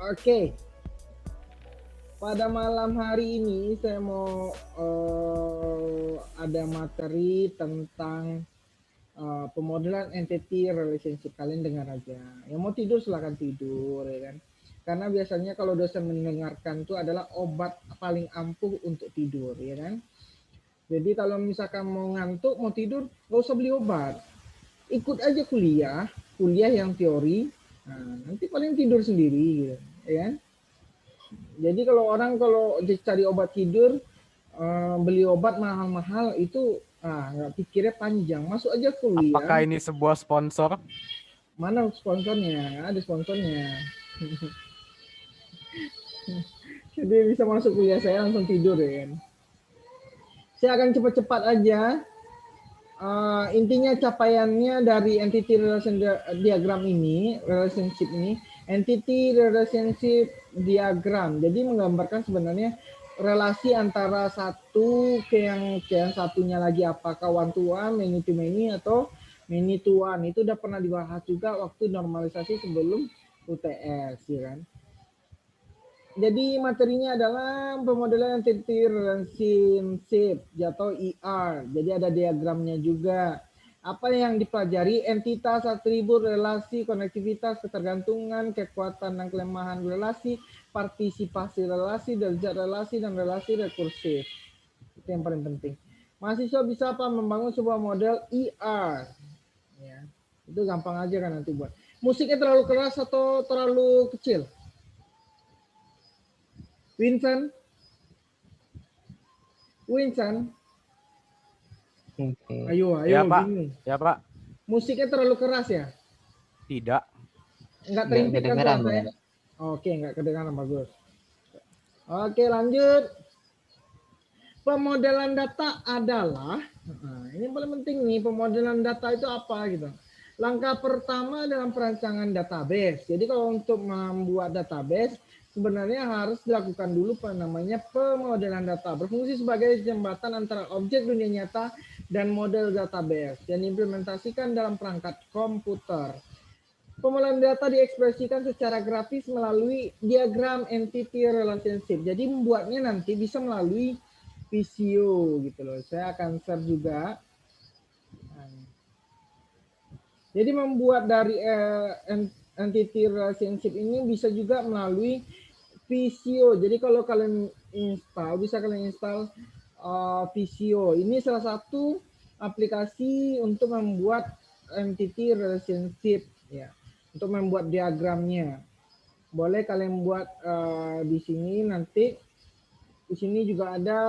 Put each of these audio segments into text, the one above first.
Oke, pada malam hari ini saya mau ada materi tentang pemodelan entity relationship. Kalian dengar aja. Yang mau tidur silahkan tidur, ya kan? Karena biasanya kalau dosen mendengarkan itu adalah obat paling ampuh untuk tidur, ya kan? Jadi kalau misalkan mau ngantuk, mau tidur, nggak usah beli obat. Ikut aja kuliah, kuliah yang teori. Nah, nanti paling tidur sendiri, gitu, ya kan? Jadi kalau orang kalau cari obat tidur, beli obat mahal-mahal itu nggak pikirnya panjang. Masuk aja kuliah. Apakah ini sebuah sponsor? Mana sponsornya? Nggak ada sponsornya. Jadi bisa masuk kuliah saya langsung tidur ya kan. Saya akan cepat-cepat aja. Intinya capaiannya dari entity relation diagram ini, relationship ini, entity relationship diagram. Jadi menggambarkan sebenarnya relasi antara satu ke yang satunya lagi, apakah one to one, many to many, atau many to one. Itu udah pernah dibahas juga waktu normalisasi sebelum UTS, ya kan. Jadi materinya adalah pemodelan entity relationship atau ER. Jadi ada diagramnya juga. Apa yang dipelajari? Entitas, atribut, relasi, konektivitas, ketergantungan, kekuatan dan kelemahan relasi, partisipasi relasi, derajat relasi, dan relasi rekursif. Itu yang paling penting. Mahasiswa bisa apa? Membangun sebuah model ER. Ya. Itu gampang aja kan nanti buat. Musiknya terlalu keras atau terlalu kecil? Vincent? Vincent? Oke. Ayo, Ya, Pak. gini. Ya, Pak. Musiknya terlalu keras ya? Tidak. Enggak Nggak terimpit kan kedengeran, suara saya? Bang. Oke, enggak kedengaran, bagus. Oke, lanjut. Pemodelan data adalah, ini paling penting nih, pemodelan data itu apa gitu. Langkah pertama dalam perancangan database. Jadi kalau untuk membuat database, sebenarnya harus dilakukan dulu namanya pemodelan data. Berfungsi sebagai jembatan antara objek dunia nyata dan model database. Dan implementasikan dalam perangkat komputer. Pemodelan data diekspresikan secara grafis melalui diagram entity relationship. Jadi membuatnya nanti bisa melalui Visio gitu loh. Saya akan share juga. Jadi membuat dari entity relationship ini bisa juga melalui Visio. Jadi kalau kalian install, bisa kalian install Visio. Ini salah satu aplikasi untuk membuat entity relationship ya. Untuk membuat diagramnya. Boleh kalian buat di sini nanti. Di sini juga ada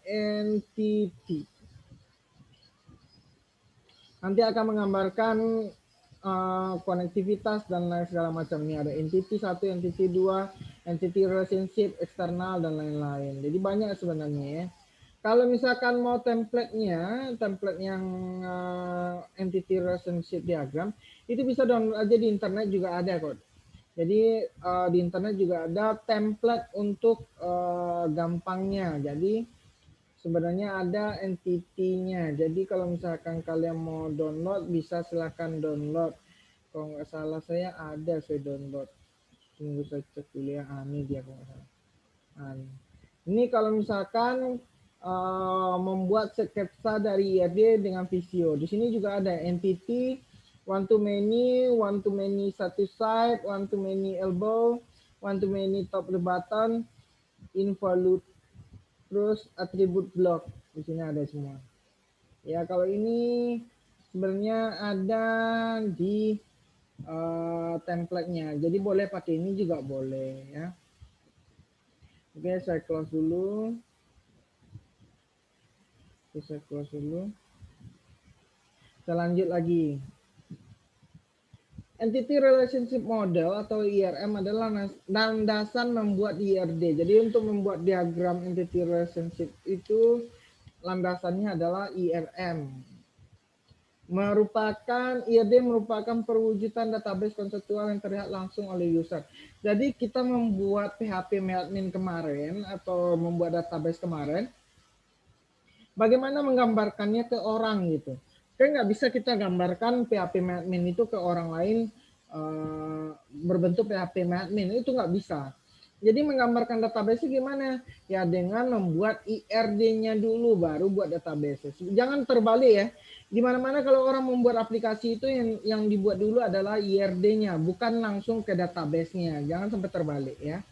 entity. Nanti akan menggambarkan konektivitas dan lain segala macam. Ini ada entity 1, entity 2, entity relationship, eksternal, dan lain-lain. Jadi banyak sebenarnya ya. Kalau misalkan mau template-nya, template yang entity relationship diagram, itu bisa download aja di internet juga ada kok. Jadi di internet juga ada template untuk gampangnya. Jadi sebenarnya ada entity-nya. Jadi kalau misalkan kalian mau download, bisa silahkan download. Kalau nggak salah saya ada, saya download. Tunggu saya cek dulu ya. Ini dia kalau nggak salah. Ini kalau misalkan membuat sketsa dari IRD dengan Visio. Di sini juga ada entity, one to many satu side, one to many elbow, one to many top the button, involute, terus atribut block. Di sini ada semua. Ya kalau ini sebenarnya ada di template-nya. Jadi boleh pakai ini juga boleh ya. Oke, saya close dulu. Saya close dulu. Kita lanjut lagi. Entity Relationship Model atau IRM adalah landasan membuat IRD. Jadi untuk membuat diagram Entity Relationship itu landasannya adalah IRM. IRD merupakan perwujudan database konseptual yang terlihat langsung oleh user. Jadi kita membuat PHP admin kemarin atau membuat database kemarin, bagaimana menggambarkannya ke orang gitu. Kan nggak bisa kita gambarkan PHP admin itu ke orang lain berbentuk PHP admin, itu nggak bisa. Jadi menggambarkan database gimana? Ya dengan membuat IRD-nya dulu baru buat database. Jangan terbalik ya. Di mana-mana kalau orang membuat aplikasi itu yang dibuat dulu adalah IRD-nya, bukan langsung ke database-nya. Jangan sampai terbalik ya.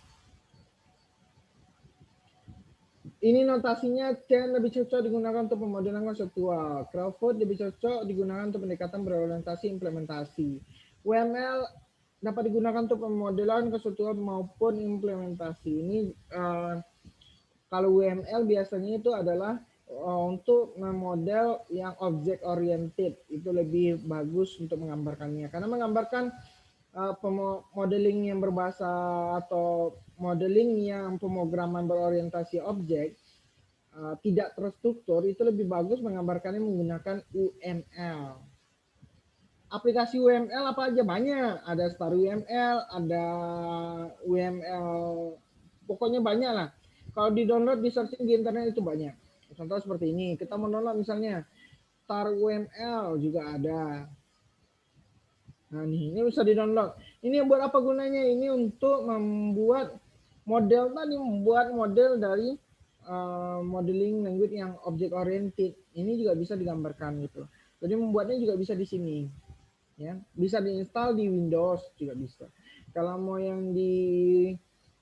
Ini notasinya Chen lebih cocok digunakan untuk pemodelan konseptual. Crawford lebih cocok digunakan untuk pendekatan berorientasi implementasi. UML dapat digunakan untuk pemodelan konseptual maupun implementasi. Ini kalau UML biasanya itu adalah untuk memodel yang object oriented. Itu lebih bagus untuk menggambarkannya. Karena menggambarkan modeling yang berbahasa atau modeling yang pemrograman berorientasi objek tidak terstruktur, itu lebih bagus menggambarkannya menggunakan UML. Aplikasi UML apa aja? Banyak. Ada Star UML, ada UML, pokoknya banyak lah. Kalau di download, di searching di internet itu banyak. Contoh seperti ini, kita mau download misalnya Star UML juga ada. Nah ini bisa di download. Ini buat apa gunanya? Ini untuk membuat model tadi, membuat model dari modeling language yang object oriented. Ini juga bisa digambarkan gitu. Jadi membuatnya juga bisa di sini. Ya, bisa diinstal di Windows juga bisa. Kalau mau yang di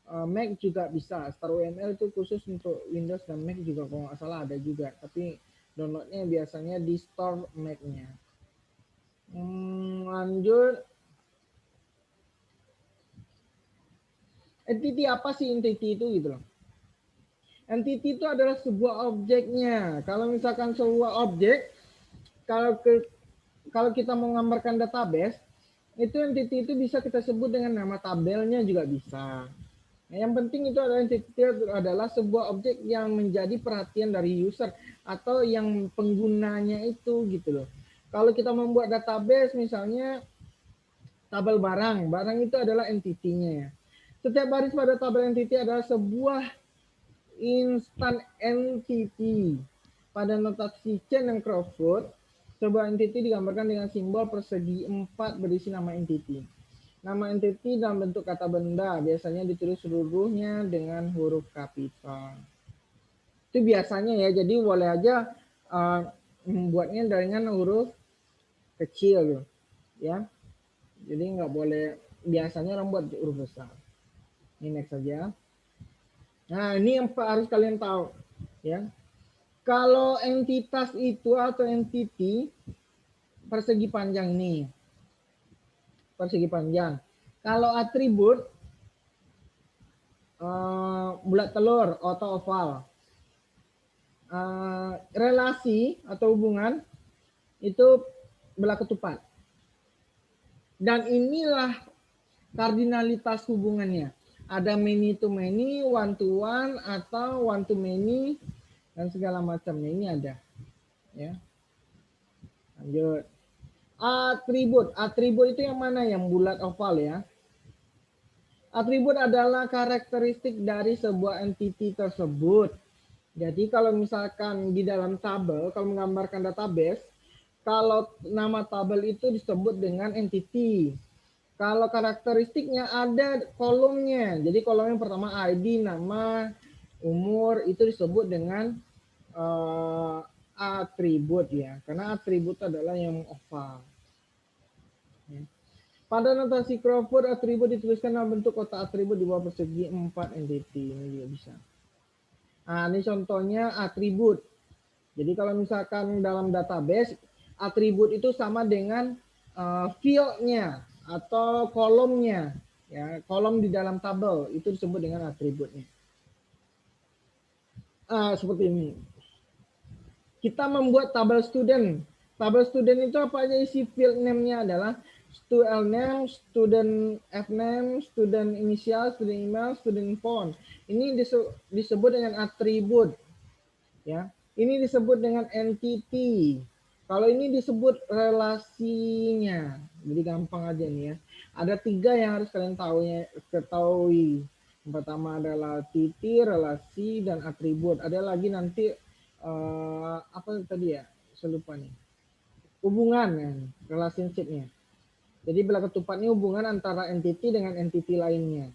Mac juga bisa. StarUML itu khusus untuk Windows dan Mac juga kalau nggak salah ada juga. Tapi downloadnya biasanya di store Mac-nya. Lanjut. Entity apa sih entity itu gitu loh. Entity itu adalah sebuah objeknya. Kalau misalkan sebuah objek, kalau kita mau menggambarkan database, itu entity itu bisa kita sebut dengan nama tabelnya juga bisa. Nah, yang penting itu adalah entity adalah sebuah objek yang menjadi perhatian dari user atau yang penggunanya itu gitu loh. Kalau kita membuat database misalnya tabel barang, barang itu adalah entity-nya ya. Setiap baris pada tabel entity adalah sebuah instan entity. Pada notasi Chen dan Crawford, sebuah entity digambarkan dengan simbol persegi 4 berisi nama entity. Nama entity dalam bentuk kata benda biasanya ditulis seluruhnya dengan huruf kapital. Itu biasanya ya, jadi boleh aja membuatnya dengan huruf kecil ya. Jadi nggak boleh, biasanya orang buat huruf besar. Ini next saja. Nah ini yang harus kalian tahu ya. Kalau entitas itu atau entity persegi panjang ini, persegi panjang. Kalau atribut bulat telur atau oval. Relasi atau hubungan itu belah ketupat. Dan inilah kardinalitas hubungannya. Ada many to many, one to one, atau one to many, dan segala macamnya ini ada. Ya. Lanjut. Atribut. Atribut itu yang mana? Yang bulat oval ya. Atribut adalah karakteristik dari sebuah entity tersebut. Jadi kalau misalkan di dalam tabel, kalau menggambarkan database, kalau nama tabel itu disebut dengan entity. Kalau karakteristiknya ada kolomnya. Jadi kolom yang pertama ID, nama, umur itu disebut dengan atribut ya. Karena atribut adalah yang oval. Ya. Pada notasi Crawford, atribut dituliskan dalam bentuk kotak atribut di bawah persegi 4 entity. Ini juga bisa. Nah, ini contohnya atribut. Jadi kalau misalkan dalam database, atribut itu sama dengan field-nya atau kolomnya. Ya, kolom di dalam tabel itu disebut dengan atributnya. Seperti ini. Kita membuat tabel student. Tabel student itu apa aja isi field name-nya adalah student name, student F name, student initial, student email, student phone. Ini disebut dengan atribut. Ya, ini disebut dengan entity. Kalau ini disebut relasinya. Jadi gampang aja nih ya. Ada 3 yang harus kalian ketahui. Yang pertama adalah titik, relasi, dan atribut. Ada lagi nanti apa tadi ya? Saya lupa nih. Hubungan ya, relationship-nya. Jadi bila ketupat ini hubungan antara entity dengan entity lainnya.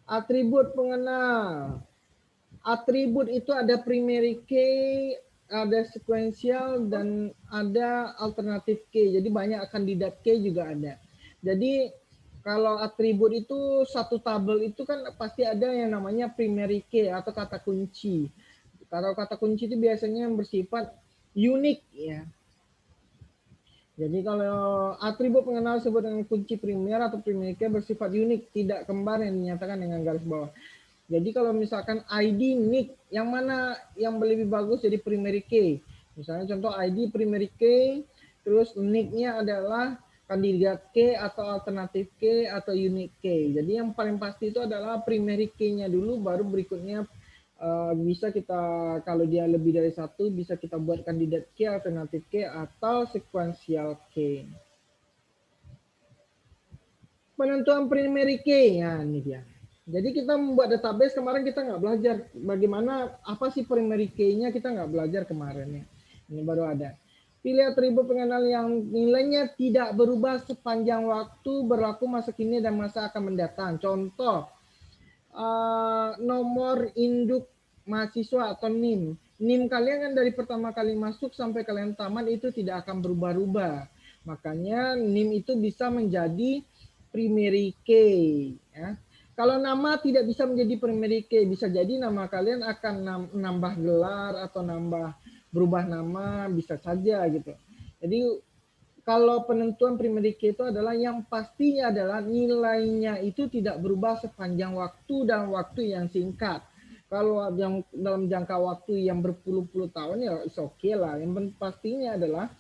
Atribut pengenal. Atribut itu ada primary key, ada sequential, dan ada alternative key. Jadi banyak kandidat key juga ada. Jadi kalau atribut itu satu tabel itu kan pasti ada yang namanya primary key atau kata kunci. Kalau kata kunci itu biasanya bersifat unik ya. Jadi kalau atribut pengenal disebut dengan kunci primer atau primary key bersifat unik, tidak kembar yang dinyatakan dengan garis bawah. Jadi kalau misalkan ID nick yang mana yang lebih bagus jadi primary key. Misalnya contoh ID primary key, terus nicknya adalah kandidat key atau alternatif key atau unique key. Jadi yang paling pasti itu adalah primary key-nya dulu, baru berikutnya bisa kita, kalau dia lebih dari satu, bisa kita buat kandidat key, alternatif key, atau sequential key. Penentuan primary key, ya ini dia. Jadi kita membuat database kemarin kita nggak belajar bagaimana apa sih primary key-nya, kita nggak belajar kemarin ya. Ini baru ada. Pilih atribut pengenal yang nilainya tidak berubah sepanjang waktu, berlaku masa kini dan masa akan mendatang. Contoh, nomor induk mahasiswa atau NIM. NIM kalian kan dari pertama kali masuk sampai kalian tamat itu tidak akan berubah-ubah. Makanya NIM itu bisa menjadi primary key. Ya. Kalau nama tidak bisa menjadi primary key, bisa jadi nama kalian akan nambah gelar atau nambah berubah nama, bisa saja gitu. Jadi kalau penentuan primary key itu adalah yang pastinya adalah nilainya itu tidak berubah sepanjang waktu dan waktu yang singkat. Kalau yang dalam jangka waktu yang berpuluh-puluh tahun ya oke okay lah. Yang pastinya adalah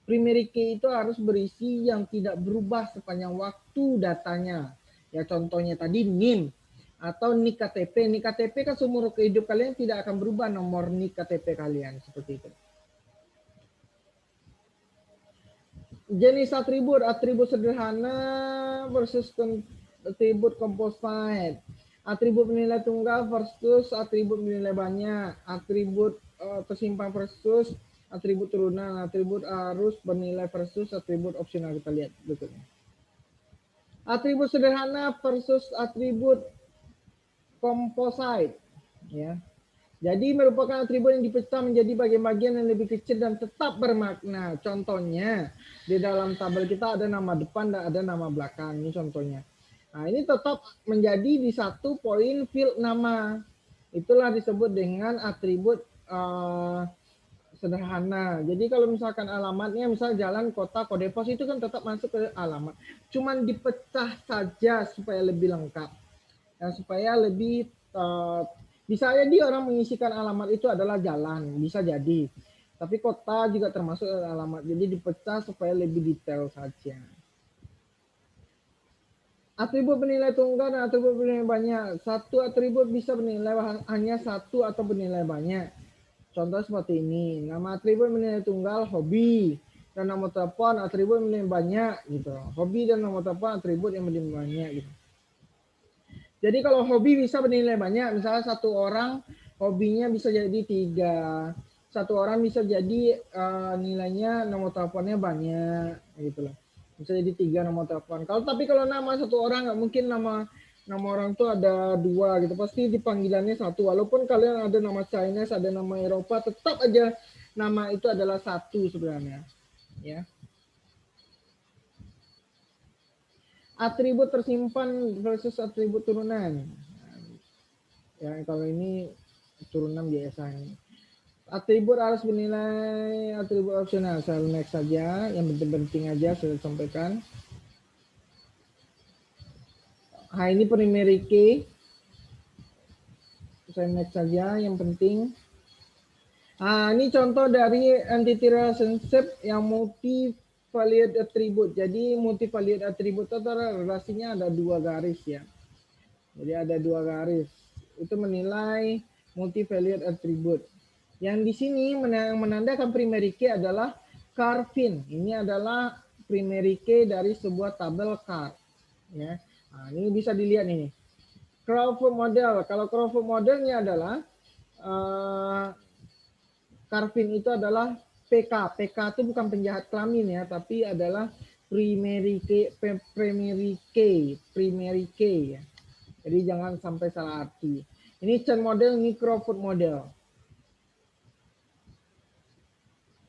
primary key itu harus berisi yang tidak berubah sepanjang waktu datanya. Ya contohnya tadi NIM atau NIK KTP. NIK KTP kan seumur hidup kalian tidak akan berubah nomor NIK KTP kalian seperti itu. Jenis atribut, atribut sederhana versus atribut composite. Atribut bernilai tunggal versus atribut bernilai banyak. Atribut tersimpan versus atribut turunan. Atribut arus bernilai versus atribut opsional. Kita lihat berikutnya. Atribut sederhana versus atribut composite. Ya. Jadi merupakan atribut yang dipecah menjadi bagian-bagian yang lebih kecil dan tetap bermakna. Contohnya, di dalam tabel kita ada nama depan dan ada nama belakang. Ini contohnya. Nah, ini tetap menjadi di satu poin field nama. Itulah disebut dengan atribut sederhana. Jadi kalau misalkan alamatnya, misal jalan, kota, kode pos, itu kan tetap masuk ke alamat. Cuman dipecah saja supaya lebih lengkap. Dan supaya lebih bisa jadi orang mengisikan alamat itu adalah jalan, bisa jadi. Tapi kota juga termasuk alamat, jadi dipecah supaya lebih detail saja. Atribut bernilai tunggal dan atribut bernilai banyak. Satu atribut bisa bernilai hanya satu atau bernilai banyak. Contoh seperti ini, nama atribut bernilai tunggal hobi, dan nomor telepon atribut bernilai banyak gitu. Hobi dan nomor telepon atribut yang bernilai banyak gitu. Jadi kalau hobi bisa bernilai banyak, misalnya satu orang hobinya bisa jadi 3, satu orang bisa jadi nilainya nomor teleponnya banyak, gitu loh. Bisa jadi 3 nomor telepon. Tapi kalau nama satu orang nggak mungkin nama orang tuh ada 2 gitu, pasti dipanggilannya satu. Walaupun kalian ada nama Chinese, ada nama Eropa, tetap aja nama itu adalah satu sebenarnya, ya. Atribut tersimpan versus atribut turunan. Ya kalau ini turunan biasa ini. Atribut harus bernilai atribut opsional. Saya next saja, yang penting-penting aja saya sampaikan. Nah ini primary key. Saya next saja, yang penting. Nah ini contoh dari entity relationship yang multi-valued attribute. Jadi multi-valued attribute itu relasinya ada 2 garis ya. Jadi ada 2 garis. Itu menilai multi-valued attribute. Yang di sini menandakan primary key adalah Carvin. Ini adalah primary key dari sebuah tabel car. Ya. Nah, ini bisa dilihat ini. Crawford model. Kalau Crawford modelnya adalah Carvin itu adalah PK. PK itu bukan penjahat kelamin ya, tapi adalah primary key, primary key ya. Jadi jangan sampai salah arti. Ini Chen model, ini Crawford model.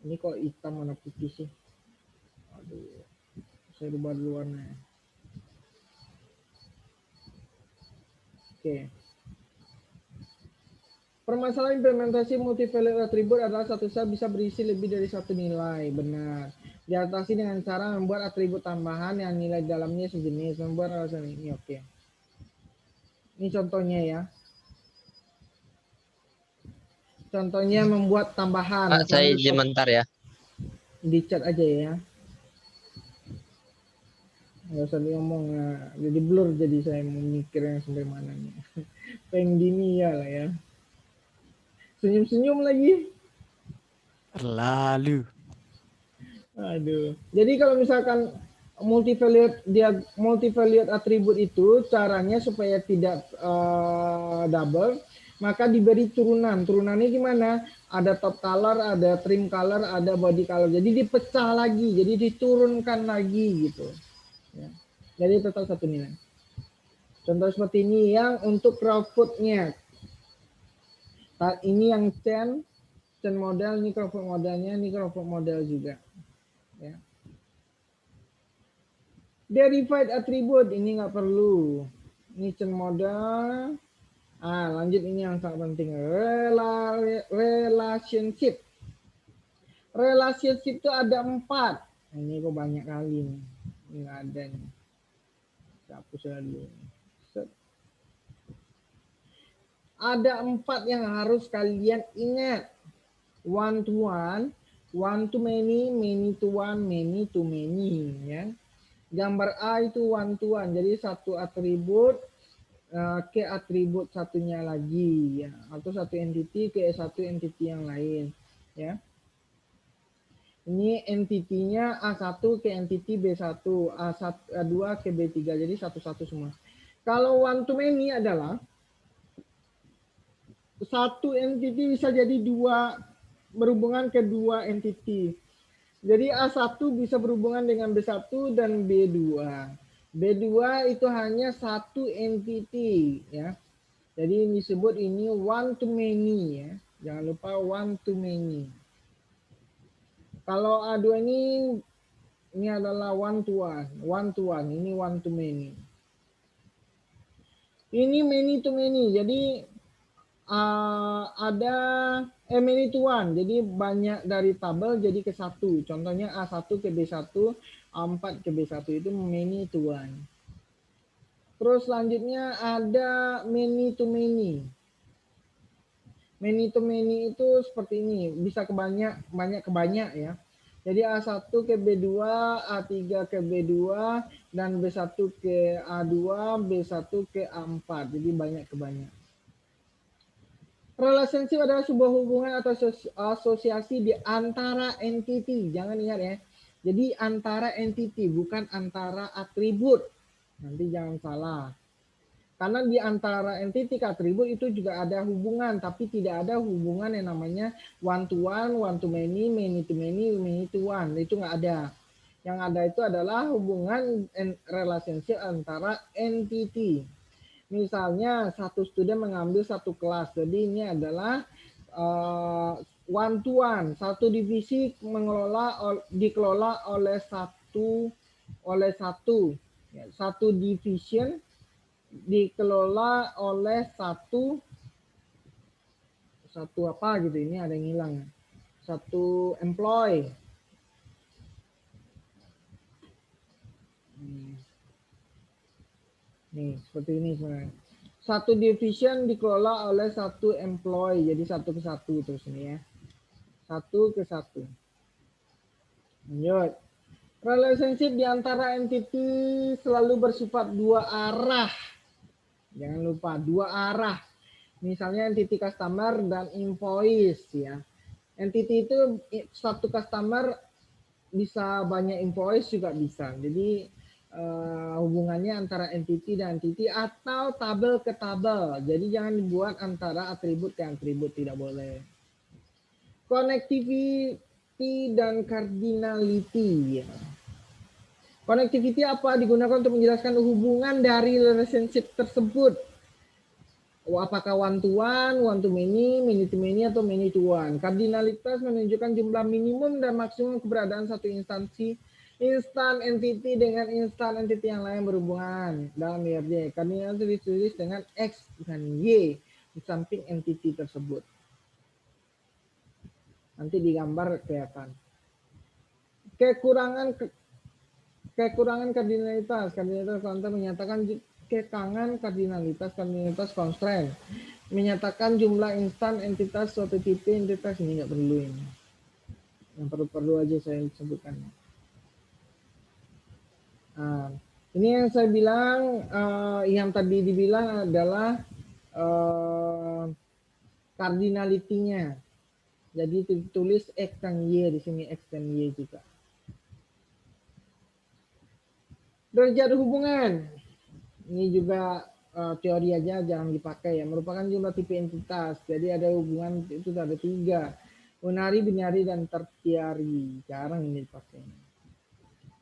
Ini kok hitam mana putih sih? Aduh, saya rubah dulu warnanya. Oke. Permasalahan implementasi multi-value attribute adalah satu set bisa berisi lebih dari satu nilai. Benar. Diatasi dengan cara membuat atribut tambahan yang nilai dalamnya sejenis. Membuat alasan ini. Oke. Ini contohnya ya. Contohnya membuat tambahan. Pak, saya izin bentar ya. Di chat aja ya. Nggak usah ngomong ya. Jadi blur jadi saya mau mikir yang sampai mana nih. Pengen gini ya lah ya. Senyum-senyum lagi. Lalu. Aduh. Jadi kalau misalkan multivalued atribut itu caranya supaya tidak double, maka diberi turunan. Turunannya gimana? Ada top color, ada trim color, ada body color. Jadi dipecah lagi, jadi diturunkan lagi gitu. Ya. Jadi total satu nilai. Contoh seperti ini yang untuk Crawford-nya. Ini yang Chen model, ini Crawford modelnya, ini Crawford model juga. Ya. Derived attribute ini nggak perlu. Ini Chen model. Lanjut ini yang sangat penting. Relationship. Relationship itu ada 4. Ini kok banyak kali nih. Ini nggak ada nih. Hapus dulu. Ada 4 yang harus kalian ingat. One to one, one to many, many to one, many to many. Ya. Gambar A itu one to one. Jadi satu atribut ke atribut satunya lagi ya, atau satu entity ke satu entity yang lain ya. Ini entitinya A1 ke entity B1, A2 ke B3, jadi satu-satu semua. Kalau one to many adalah satu entity bisa jadi berhubungan ke dua entity. Jadi A1 bisa berhubungan dengan B1 dan B2. B2 itu hanya satu entity ya. Jadi disebut ini one to many ya. Jangan lupa one to many. Kalau A2 ini adalah one to one. One to one, ini one to many. Ini many to many. Jadi ada many to one. Jadi banyak dari tabel jadi ke satu. Contohnya A1 ke B1, A4 ke B1 itu many to one. Terus selanjutnya ada many to many. Many to many itu seperti ini, bisa banyak ke banyak ya. Jadi A1 ke B2, A3 ke B2, dan B1 ke A2, B1 ke A4. Jadi banyak ke banyak. Relationship adalah sebuah hubungan atau asosiasi di antara entity. Jangan ingat ya. Jadi antara entity, bukan antara atribut. Nanti jangan salah. Karena di antara entity ke atribut itu juga ada hubungan, tapi tidak ada hubungan yang namanya one to many, many to many, many to one. Itu nggak ada. Yang ada itu adalah hubungan relationship antara entity. Misalnya satu student mengambil satu kelas, jadi ini adalah one to one. Satu divisi dikelola oleh satu. Satu division dikelola oleh satu apa gitu, ini ada yang hilang, satu employee. Nih seperti ini sebenarnya. Satu division dikelola oleh satu employee, jadi satu ke satu terus ini ya, satu ke satu. Lanjut. Relationship di antara entity selalu bersifat dua arah. Jangan lupa dua arah. Misalnya entity customer dan invoice ya. Entity itu satu customer bisa banyak invoice juga bisa. Jadi hubungannya antara entity dan entity atau tabel ke tabel. Jadi jangan dibuat antara atribut ke atribut, tidak boleh. connectivity dan cardinality. Ya. Connectivity apa? Digunakan untuk menjelaskan hubungan dari relationship tersebut. Apakah one to many to many, atau many to one. Kardinalitas menunjukkan jumlah minimum dan maksimum keberadaan satu instansi instan entity dengan instan entity yang lain berhubungan dalam IRJ. Kardinalitas ditulis dengan X dan Y di samping entity tersebut. Nanti digambar kelihatan. Kekurangan kardinalitas. Kardinalitas konten menyatakan kardinalitas constraint. Menyatakan jumlah instan entitas suatu tipe entitas. Ini nggak perlu ini. Yang perlu aja saya sebutkan. Nah, ini yang saya bilang, yang tadi dibilang adalah cardinality-nya. Jadi tulis X dan Y di sini, X dan Y juga. Derajat hubungan. Ini juga teori aja, jangan dipakai ya. Merupakan jumlah tipe entitas. Jadi ada hubungan itu ada 3. Unari, binari, dan tertiary. Jarang ini dipakai.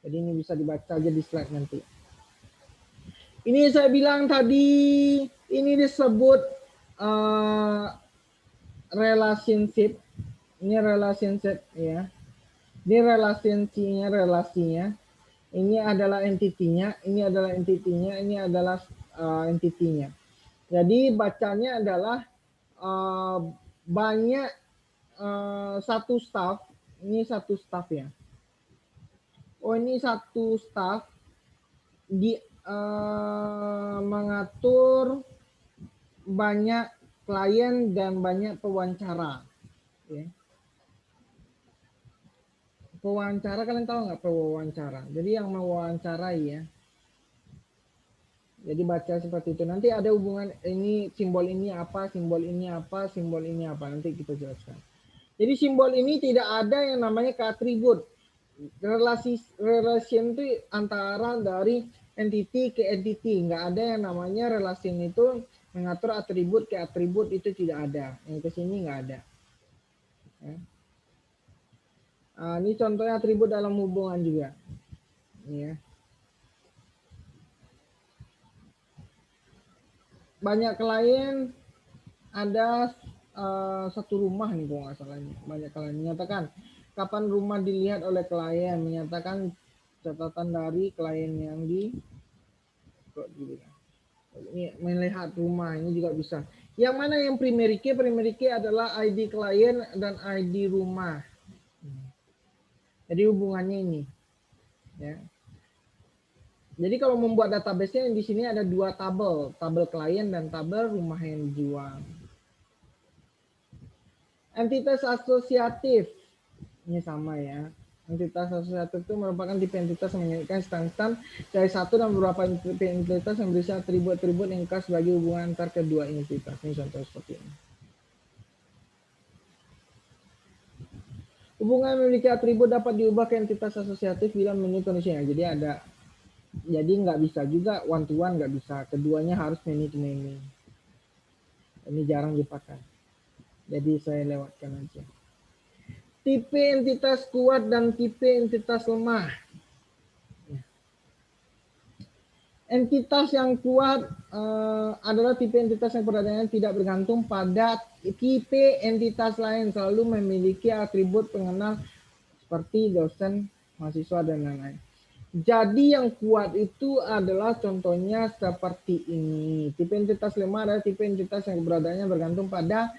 Jadi ini bisa dibaca aja di slide nanti. Ini saya bilang tadi, ini disebut relationship. Ini relationship ya. Ini relasinya. Ini adalah entitinya, ini adalah entitinya, ini adalah entitinya. Jadi bacanya adalah banyak satu staff, ini satu staff ya. Oh ini satu staff di mengatur banyak klien dan banyak pewawancara. Ya. Pewawancara, kalian tahu nggak pewawancara? Jadi yang mewawancarai ya. Jadi baca seperti itu. Nanti ada hubungan ini, simbol ini apa, simbol ini apa, simbol ini apa. Nanti kita jelaskan. Jadi simbol ini tidak ada yang namanya keatribut. Relation itu antara dari entity ke entity. Nggak ada yang namanya relation itu mengatur atribut ke atribut, itu tidak ada. Yang ke sini nggak ada. Ya. Nah, ini contohnya atribut dalam hubungan juga. Ya. Banyak klien ada satu rumah nih kalau nggak salah. Banyak klien menyatakan kapan rumah dilihat oleh klien, menyatakan catatan dari klien yang ini melihat rumah, ini juga bisa. Yang mana yang primary key? Primary key adalah ID klien dan ID rumah. Jadi hubungannya ini. Ya. Jadi kalau membuat database-nya di sini ada 2 tabel klien dan tabel rumah yang dijual. Entitas asosiatif, ini sama ya. Entitas asosiatif itu merupakan tipe entitas yang menyediakan instan dari satu dan beberapa tipe entitas yang berisi atribut-atribut yang khas bagi hubungan antar kedua entitas. Ini contoh seperti ini. Hubungan memiliki atribut dapat diubah ke entitas asosiatif bila memenuhi kondisinya. Jadi nggak bisa juga one to one, nggak bisa. Keduanya harus many to many. Ini jarang dipakai. Jadi saya lewatkan aja. Tipe entitas kuat dan tipe entitas lemah. Entitas yang kuat adalah tipe entitas yang peradaannya tidak bergantung pada tipe entitas lain, selalu memiliki atribut pengenal seperti dosen, mahasiswa, dan lain-lain. Jadi yang kuat itu adalah contohnya seperti ini. Tipe entitas lemah adalah tipe entitas yang keberadaannya bergantung pada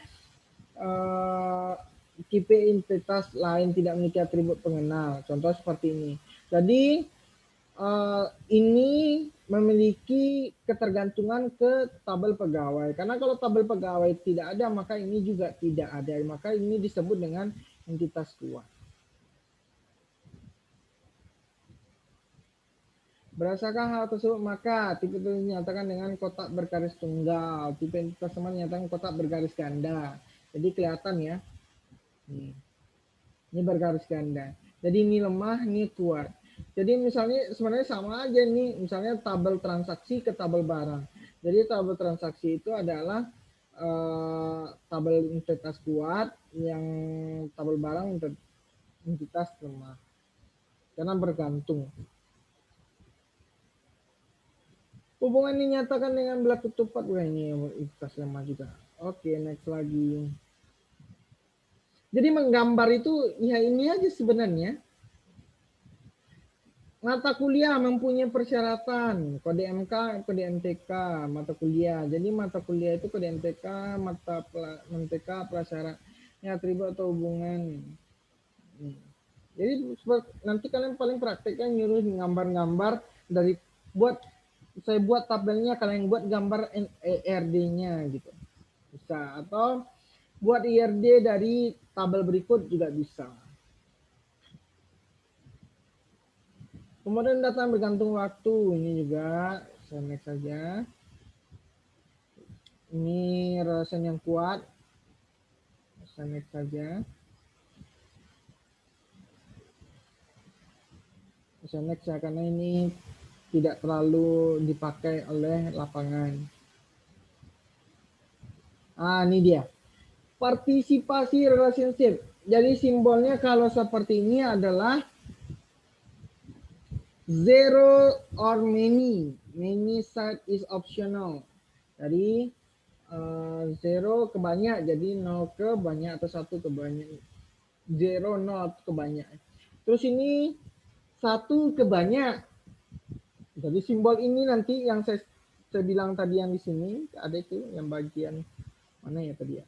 tipe entitas lain, tidak memiliki atribut pengenal. Contoh seperti ini. Jadi ini memiliki ketergantungan ke tabel pegawai. Karena kalau tabel pegawai tidak ada, maka ini juga tidak ada. Maka ini disebut dengan entitas kuat. Berdasarkan hal tersebut, maka tipe itu dinyatakan dengan kotak bergaris tunggal. Tipe entitas lemah dinyatakan kotak bergaris ganda. Jadi kelihatan ya. Ini bergaris ganda. Jadi ini lemah, ini kuat. Jadi misalnya sebenarnya sama aja nih, misalnya tabel transaksi ke tabel barang. Jadi tabel transaksi itu adalah tabel entitas kuat, yang tabel barang entitas lemah. Karena bergantung. Hubungan dinyatakan dengan berlaku tepat. Wah, ini entitas lemah juga. Oke, next lagi. Jadi menggambar itu ya ini aja sebenarnya. Mata kuliah mempunyai persyaratan kode MK, kode MTK, mata kuliah. Jadi mata kuliah itu kode MTK, MTK prasyaratnya atribut atau hubungan. Jadi nanti kalian paling prakteknya nyuruh gambar-gambar dari saya buat tabelnya, kalian buat gambar ERD-nya gitu. Bisa, atau buat IRD dari tabel berikut juga bisa. Kemudian data bergantung waktu, ini juga saya next saja. Ini relation yang kuat, saya next saja. Saya next ya, karena ini tidak terlalu dipakai oleh lapangan. Ini dia. Partisipasi relationship. Jadi simbolnya kalau seperti ini adalah zero or many. Many side is optional. Jadi zero ke banyak, jadi 0 ke banyak atau 1 ke banyak. 0, 0 ke banyak. Terus ini 1 ke banyak. Jadi simbol ini nanti yang saya bilang tadi yang di sini, ada itu yang bagian mana ya tadi ya.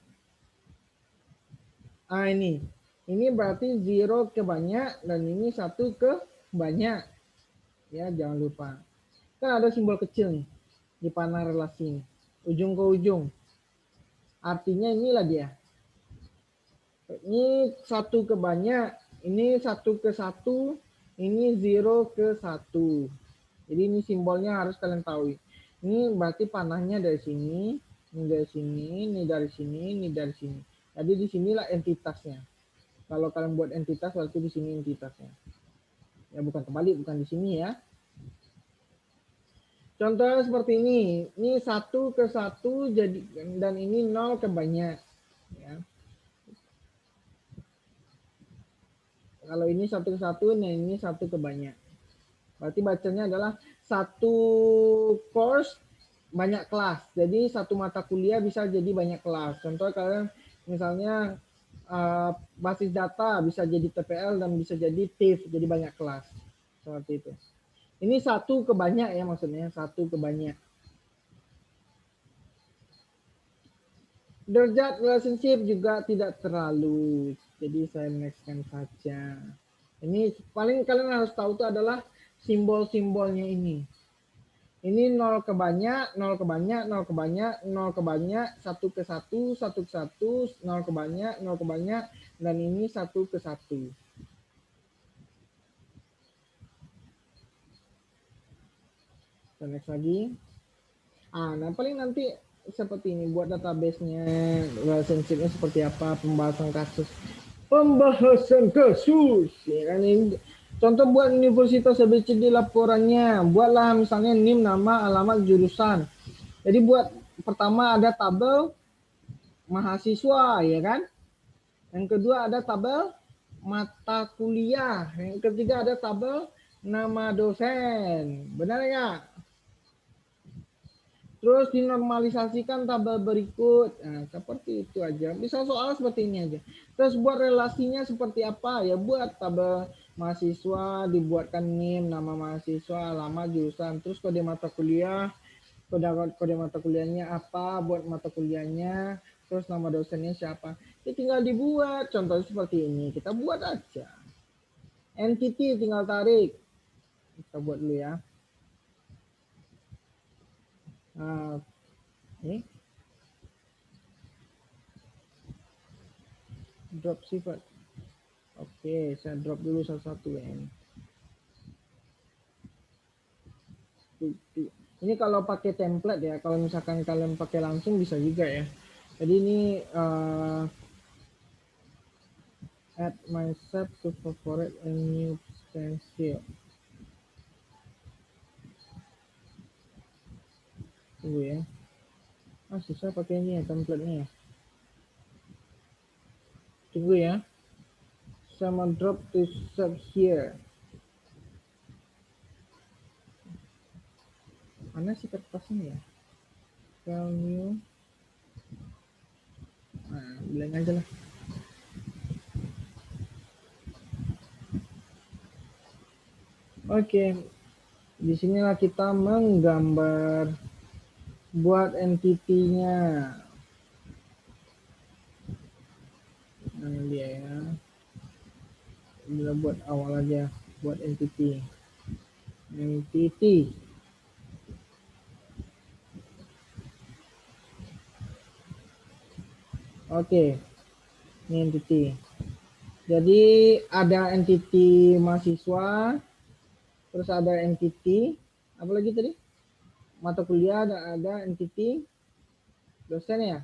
Ini berarti 0 ke banyak dan ini 1 ke banyak. Ya, jangan lupa. Kan ada simbol kecil nih di panah relasi ini. Ujung ke ujung. Artinya inilah dia. Ini 1 ke banyak, ini 1 ke 1, ini 0 ke 1. Jadi ini simbolnya harus kalian tahu. Ini berarti panahnya dari sini, ini dari sini, ini dari sini, ini dari sini. Jadi di sinilah entitasnya. Kalau kalian buat entitas, berarti di sini entitasnya. Ya bukan kembali, bukan di sini ya. Contohnya seperti ini 1 ke 1 jadi, dan ini 0 ke banyak. Ya. Kalau ini 1 ke 1, nah ini 1 ke banyak. Berarti bacanya adalah 1 course banyak kelas. Jadi 1 mata kuliah bisa jadi banyak kelas. Contoh kalian misalnya basis data bisa jadi TPL dan bisa jadi TIF, jadi banyak kelas. Seperti itu. Ini 1 ke banyak ya maksudnya, 1 ke banyak. Derajat relationship juga tidak terlalu. Jadi saya nextkan saja. Ini paling kalian harus tahu itu adalah simbol-simbolnya ini. Ini 0 ke banyak, 0 ke banyak, 0 ke banyak, 0 ke banyak, 1 ke 1, 1 ke 1, 0 ke banyak, 0 ke banyak, dan ini 1 ke 1. Next lagi. Nah paling nanti seperti ini, buat database-nya, relationship-nya seperti apa, pembahasan kasus. Ya kan ini. Contoh buat universitas ABCD laporannya, buatlah misalnya NIM, nama, alamat, jurusan. Jadi buat pertama ada tabel mahasiswa, ya kan? Yang kedua ada tabel mata kuliah. Yang ketiga ada tabel nama dosen. Benar nggak? Terus dinormalisasikan tabel berikut. Nah, seperti itu aja. Bisa soal seperti ini aja. Terus buat relasinya seperti apa? Ya buat tabel mahasiswa, dibuatkan NIM, nama mahasiswa, alamat, jurusan. Terus kode mata kuliah, kode mata kuliahnya apa, buat mata kuliahnya, terus nama dosennya siapa. Ya tinggal dibuat. Contohnya seperti ini. Kita buat aja. Entity tinggal tarik. Kita buat dulu ya. Nah, ini drop sifat. Oke, saya drop dulu satu-satu ya. Ini kalau pakai template ya, kalau misalkan kalian pakai langsung bisa juga ya. Jadi ini add myself to favorite a new stencil. Tunggu ya. Susah pakai ini ya, template-nya ya. Tunggu ya. sama drop to sub here. Mana sih kertasnya ya? Value. Nah, bilang aja lah. Oke, disinilah kita menggambar buat entity-nya. Nah, ini dia ya. Kita buat awal aja, buat entity. Entity. Oke, ini entity. Jadi ada entity mahasiswa, terus ada entity, apa lagi tadi? Mata kuliah, ada entity dosen ya?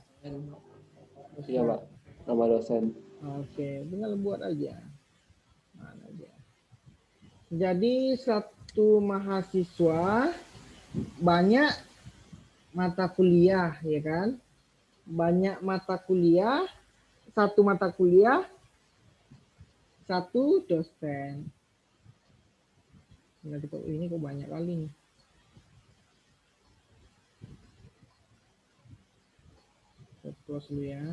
Iya, Pak. Nama dosen. Oke, tinggal buat aja. Mana aja. Jadi satu mahasiswa banyak mata kuliah, ya kan? Banyak mata kuliah, satu mata kuliah, satu dosen. Nanti kok ini kok banyak kali nih. Saya close dulu ya.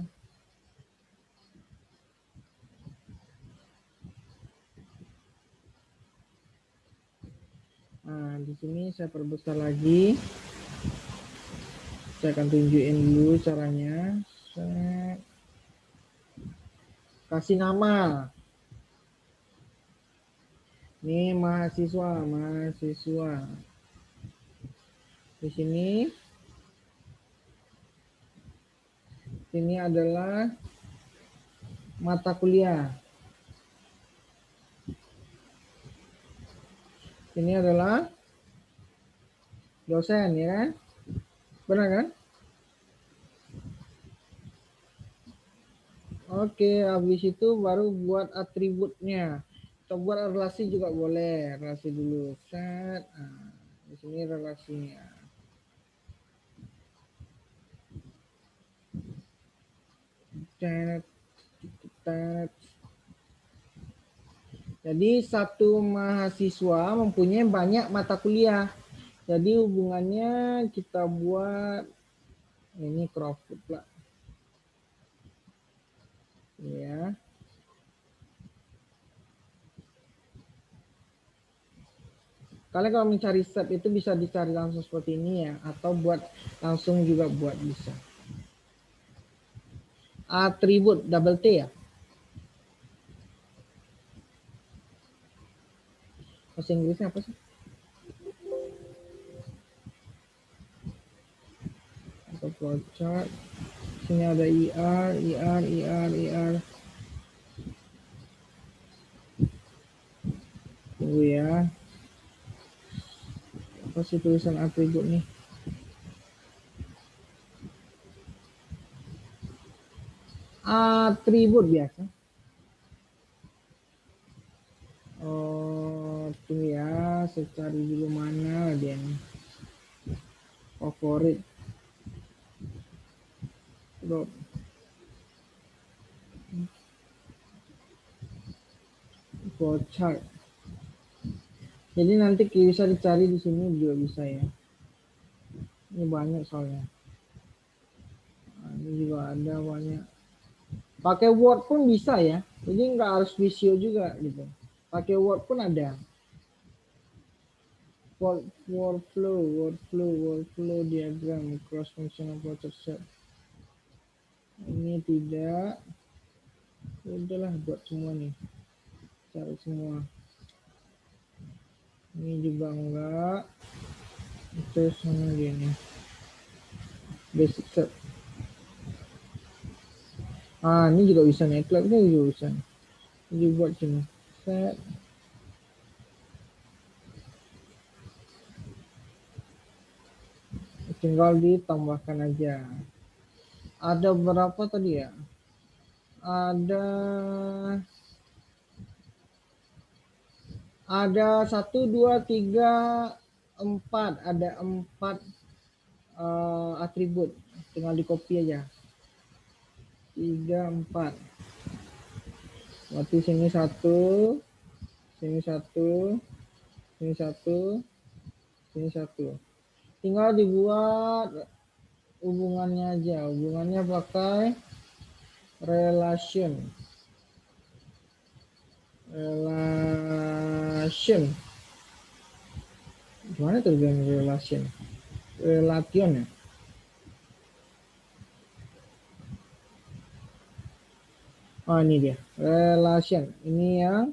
Nah, di sini saya perbesar lagi. Saya akan tunjukin dulu caranya. Saya kasih nama. Ini mahasiswa. Di sini adalah mata kuliah. Ini adalah dosen, ya kan? Benar kan? Oke, habis itu baru buat atributnya. Kita buat relasi juga boleh. Relasi dulu. Set. Nah, di sini relasinya. Jadi satu mahasiswa mempunyai banyak mata kuliah. Jadi hubungannya kita buat ini crop lah. Ya. Kalian kalau mencari set itu bisa dicari langsung seperti ini ya, atau buat langsung juga buat bisa. Atribut double T ya. Bahasa Inggrisnya apa sih? Atau flowchart. Sini ada IR. Tunggu ya. Apa sih tulisan atribut nih? Atribut biasa. Oh, tunggu ya, saya cari dulu mana dia nih. Favorit. Drop. Flowchart. Jadi nanti bisa dicari di sini juga bisa ya. Ini banyak soalnya. Nah, ini juga ada banyak. Pakai Word pun bisa ya. Jadi nggak harus Visio juga gitu. Pakai Word pun ada. Workflow diagram cross functional flowchart set. Ini tidak. Udahlah buat semua nih. Cari semua. Ini juga enggak. Terus sama gini. Basic set. Ini juga bisa nih. Clubnya juga bisa. Jadi buat sini. Set. Tinggal ditambahkan aja. Ada berapa tadi ya? Ada 1, 2, 3, 4. Ada 4 atribut. Tinggal di copy aja. 3, 4. Berarti sini satu, sini satu, sini satu, sini satu. Tinggal dibuat hubungannya aja. Hubungannya pakai relation. Relation. Gimana tuh dengan relation? Relation ya? Oh ini dia. Relation. Ini yang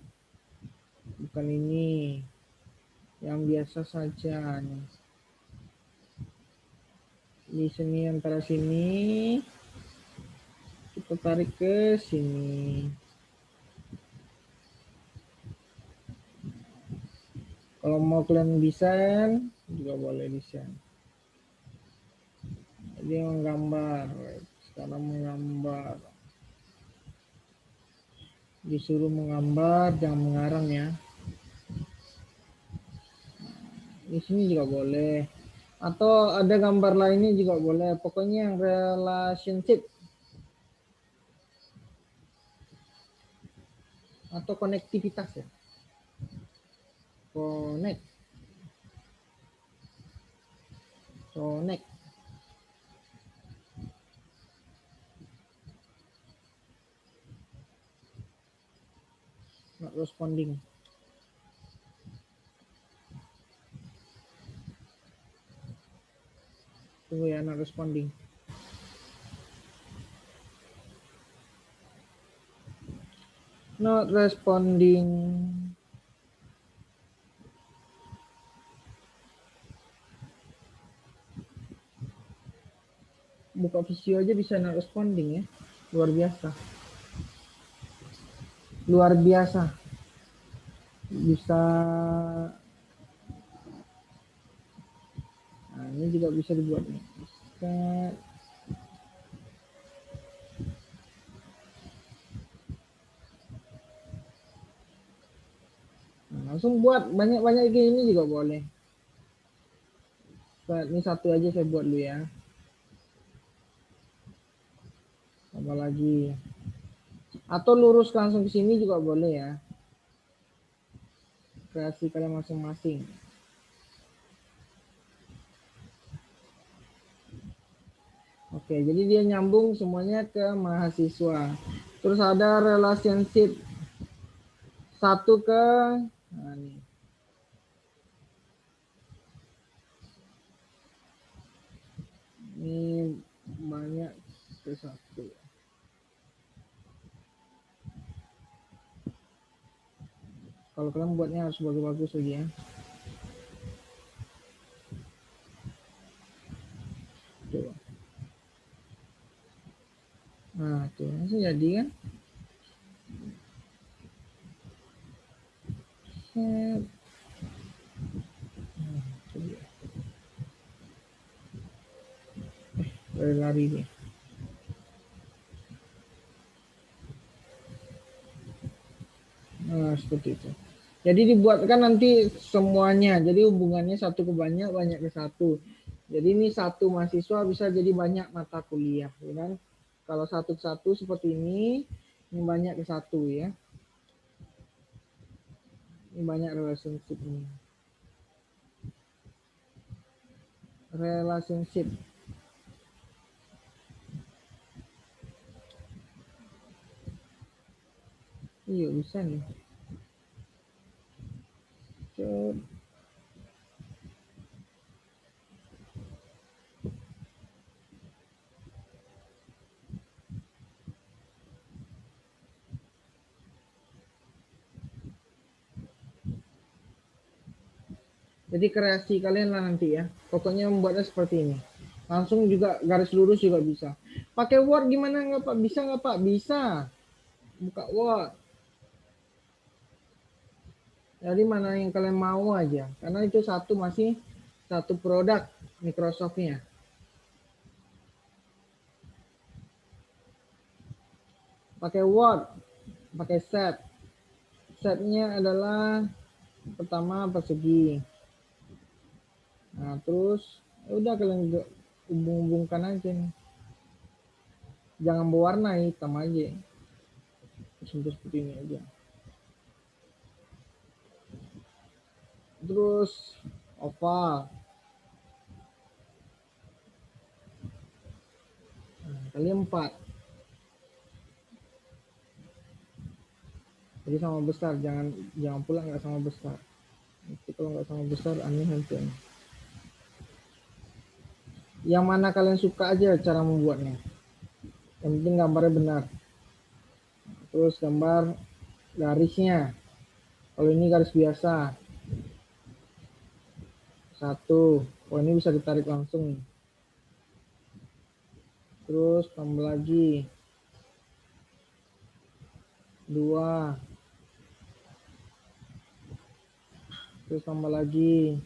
bukan ini. Yang biasa saja nih. Di sini antara sini kita tarik ke sini. Kalau mau kalian desain juga boleh desain. Jadi menggambar. Sekarang menggambar. Disuruh menggambar, jangan mengarang ya. Di sini juga boleh. Atau ada gambar lainnya juga boleh. Pokoknya yang relationship atau konektivitas ya. Connect. Connect. Not responding. Tunggu ya, not responding. Not responding. Buka visio aja bisa not responding ya. Luar biasa. Luar biasa. Bisa. Nah, ini juga bisa dibuat nih. Bisa. Nah, langsung buat banyak-banyak gini juga boleh. Ini satu aja saya buat dulu ya. Apa lagi? Atau lurus langsung ke sini juga boleh ya. Kreasi kalian masing-masing. Oke, jadi dia nyambung semuanya ke mahasiswa. Terus ada relationship satu ke nah nih. Ini banyak ke satu. Kalau kalian buatnya harus bagus-bagus lagi ya. Tuh. Nah, tuh langsung jadi kan. Set. Nah, itu dia. Lari nih. Nah, seperti itu. Jadi dibuatkan nanti semuanya. Jadi hubungannya satu ke banyak, banyak ke satu. Jadi ini satu mahasiswa bisa jadi banyak mata kuliah, ya kan? Kalau satu ke satu seperti ini banyak ke satu ya. Ini banyak relationship ini. Relationship. Iya bisa nih. Cep. Jadi kreasi kalian lah nanti ya. Pokoknya membuatnya seperti ini. Langsung juga garis lurus juga bisa. Pakai Word gimana nggak Pak? Bisa nggak Pak? Bisa. Buka Word. Jadi mana yang kalian mau aja. Karena itu satu masih satu produk Microsoft-nya. Pakai Word. Pakai set. Setnya adalah pertama persegi. Nah terus udah kalian hubung-hubungkan aja nih. Jangan berwarna hitam aja. Sampai seperti ini aja. Terus oval. Nah, kali 4. Jadi sama besar, jangan pula nggak sama besar. Nanti kalau nggak sama besar aneh nanti. Yang mana kalian suka aja cara membuatnya. Yang penting gambarnya benar. Terus gambar garisnya. Kalau ini garis biasa. 1. Oh ini bisa ditarik langsung. Terus tambah lagi. 2. Terus tambah lagi.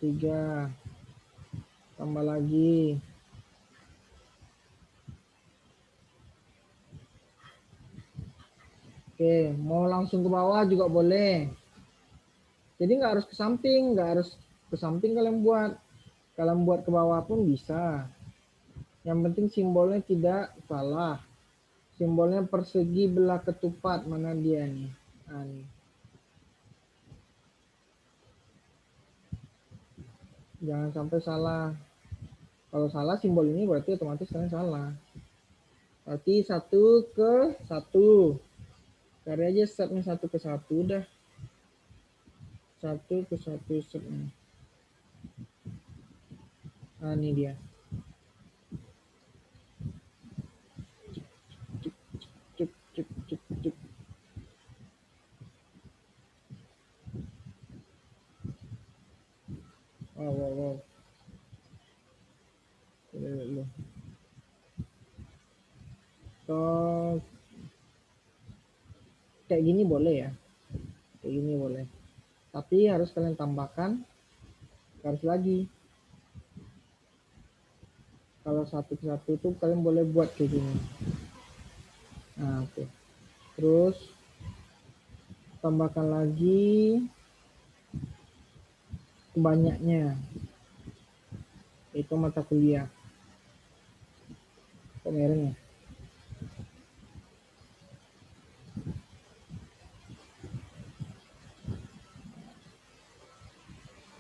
3. Tambah lagi. Oke, mau langsung ke bawah juga boleh. Jadi nggak harus ke samping, kalian buat. Kalian buat ke bawah pun bisa. Yang penting simbolnya tidak salah. Simbolnya persegi belah ketupat, mana dia nih? Nah, nih. Jangan sampai salah. Kalau salah simbol ini berarti otomatis kalian salah. Berarti 1 ke 1. Cari aja stepnya 1 ke 1 udah. 1 ke 1 stepnya. Nah ini dia. Cuk, cuk, cuk, cuk. Wow. Dulu. So, kayak gini boleh ya. Kayak gini boleh. Tapi harus kalian tambahkan garis lagi. Kalau 1 ke 1 itu kalian boleh buat kayak gini. Nah, oke. Terus tambahkan lagi banyaknya. Itu mata kuliah. Kok merahnya?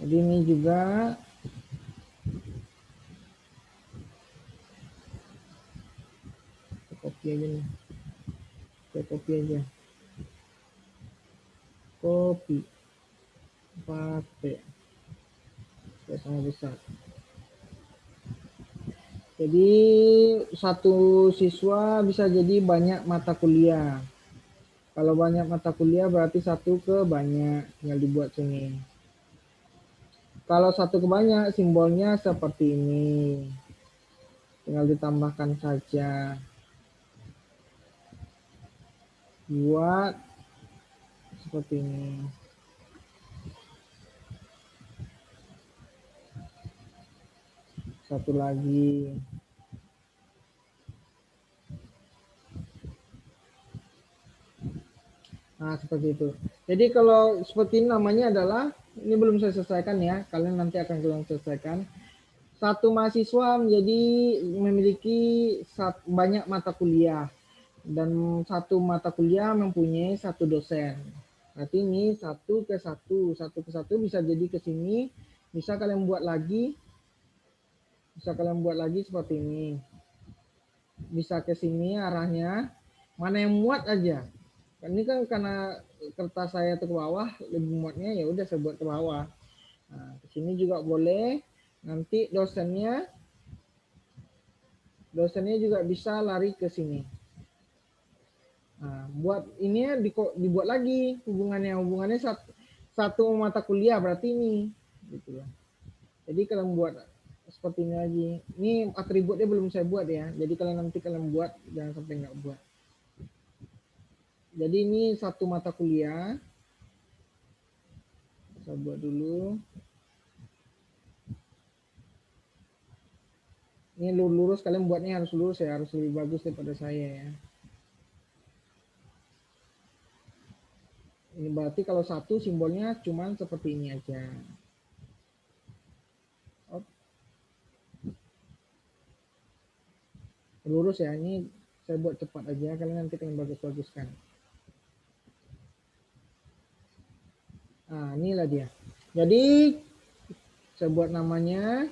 Jadi ini juga copy aja nih. Saya copy aja. Copy. Paste. Ya, sama besar. Jadi satu siswa bisa jadi banyak mata kuliah. Kalau banyak mata kuliah berarti 1 ke banyak. Tinggal dibuat sini. Kalau 1 ke banyak simbolnya seperti ini. Tinggal ditambahkan saja. Buat seperti ini. Satu lagi. Nah, seperti itu. Jadi kalau seperti ini namanya adalah, ini belum saya selesaikan ya, kalian nanti akan selesaikan. Satu mahasiswa memiliki banyak mata kuliah. Dan satu mata kuliah mempunyai 1 dosen. Berarti ini 1 ke 1. 1 ke 1 bisa jadi ke sini. Bisa kalian buat lagi. Seperti ini. Bisa ke sini arahnya. Mana yang muat aja. Ini kan karena kertas saya itu ke bawah, lebih muatnya ya udah saya buat ke bawah. Nah, ke sini juga boleh. Nanti dosennya juga bisa lari ke sini. Nah, buat ini dibuat lagi hubungannya satu mata kuliah berarti ini gitu ya. Jadi kalian buat seperti ini lagi. Ini atributnya belum saya buat ya. Jadi nanti kalian buat, jangan sampai nggak buat. Jadi ini satu mata kuliah. Saya buat dulu. Ini lurus, kalian buatnya harus lurus ya, harus lebih bagus daripada saya ya. Ini berarti kalau 1 simbolnya cuman seperti ini aja. lurus ya. Ini saya buat cepat aja, kalian nanti pengen bagus-baguskan. Nah, inilah dia. Jadi saya buat namanya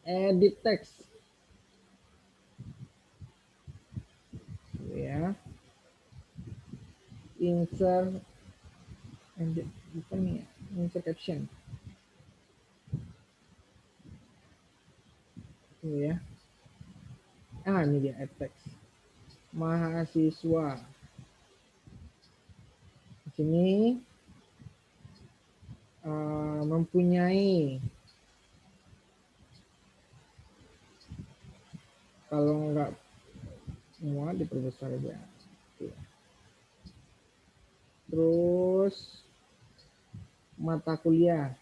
edit text. Ya. Insert edit, bukan nih ya, insert caption. Tuh ya. Ini dia add text. Mahasiswa. Di sini mempunyai, kalau enggak muat diperbesar aja. Oke. Terus mata kuliah.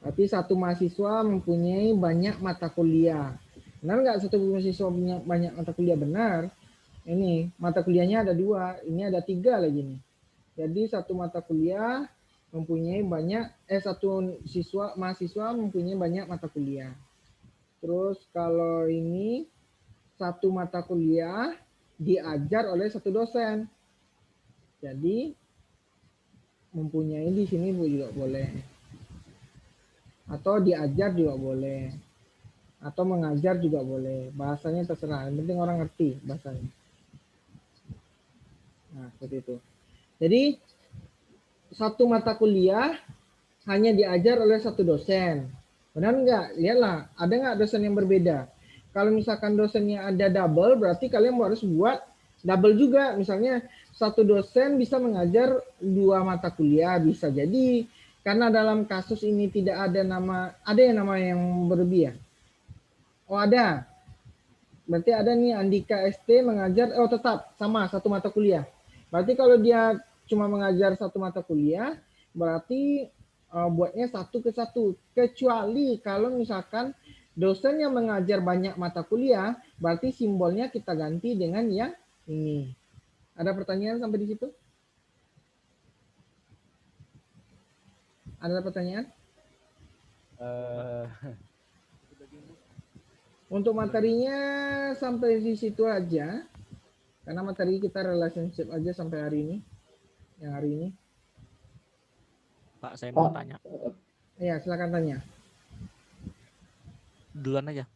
Tapi satu mahasiswa mempunyai banyak mata kuliah. Benar nggak satu mahasiswa punya banyak mata kuliah? Benar. Ini mata kuliahnya ada 2, ini ada 3 lagi nih. Jadi satu mata kuliah mempunyai banyak, satu mahasiswa mempunyai banyak mata kuliah. Terus kalau ini satu mata kuliah diajar oleh satu dosen. Jadi mempunyai di sini juga boleh. Atau diajar juga boleh. Atau mengajar juga boleh. Bahasanya terserah, yang penting orang ngerti bahasanya. Nah, seperti itu. Jadi satu mata kuliah hanya diajar oleh satu dosen. Benar nggak? Lihatlah, ada nggak dosen yang berbeda? Kalau misalkan dosennya ada double, berarti kalian harus buat double juga. Misalnya satu dosen bisa mengajar 2 mata kuliah, bisa jadi. Karena dalam kasus ini tidak ada nama yang berlebih ya? Oh ada. Berarti ada nih Andika ST mengajar, tetap sama satu mata kuliah. Berarti kalau dia cuma mengajar satu mata kuliah, berarti buatnya 1 ke 1. Kecuali kalau misalkan dosen yang mengajar banyak mata kuliah, berarti simbolnya kita ganti dengan yang ini. Ada pertanyaan sampai di situ? Ada pertanyaan? Untuk materinya sampai di situ aja. Karena materi kita relationship aja sampai hari ini. Yang hari ini. Pak, saya mau tanya. Iya, silakan tanya. Duluan aja.